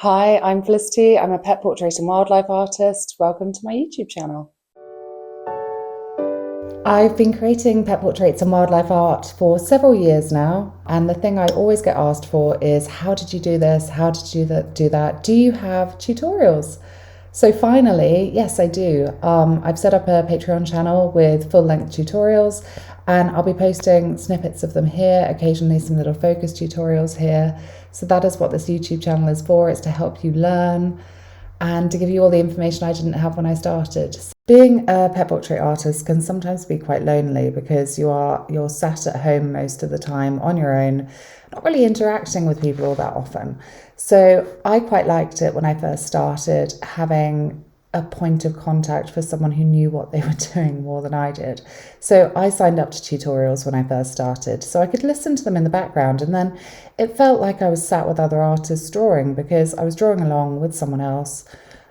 Hi, I'm Felicity. I'm a pet portrait and wildlife artist. Welcome to my YouTube channel. I've been creating pet portraits and wildlife art for several years now, and the thing I always get asked for is how did you do this? How did you do that? Do you have tutorials? So finally, yes, I do. I've set up a Patreon channel with full-length tutorials, and I'll be posting snippets of them here, occasionally some little focus tutorials here. So that is what this YouTube channel is for. It's to help you learn and to give you all the information I didn't have when I started. Being a pet portrait artist can sometimes be quite lonely because you're sat at home most of the time on your own, not really interacting with people all that often. So I quite liked it when I first started, having a point of contact for someone who knew what they were doing more than I did. So I signed up to tutorials when I first started, so I could listen to them in the background, and then it felt like I was sat with other artists drawing because I was drawing along with someone else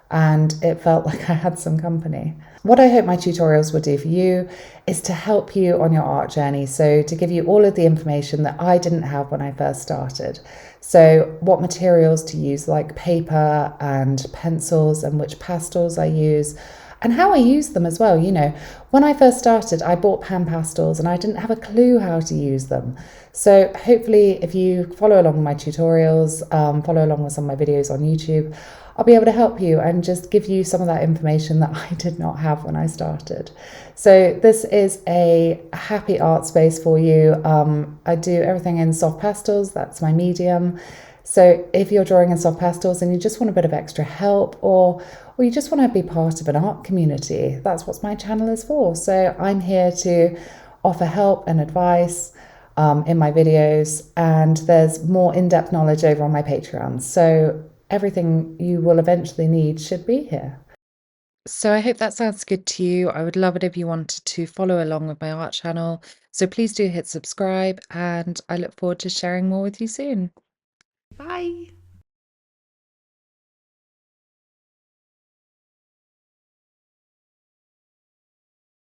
and it felt like I had some company. What I hope my tutorials will do for you is to help you on your art journey. So to give you all of the information that I didn't have when I first started. So what materials to use, like paper and pencils, and which pastels I use, and how I use them as well. When I first started, I bought pan pastels and I didn't have a clue how to use them. So hopefully if you follow along with my tutorials, follow along with some of my videos on YouTube, I'll be able to help you and just give you some of that information that I did not have when I started. So this is a happy art space for you. I do everything in soft pastels, that's my medium. So if you're drawing in soft pastels and you just want a bit of extra help, or you just want to be part of an art community, that's what my channel is for. So I'm here to offer help and advice in my videos, and there's more in-depth knowledge over on my Patreon. So everything you will eventually need should be here. So I hope that sounds good to you. I would love it if you wanted to follow along with my art channel. So please do hit subscribe, and I look forward to sharing more with you soon. Bye.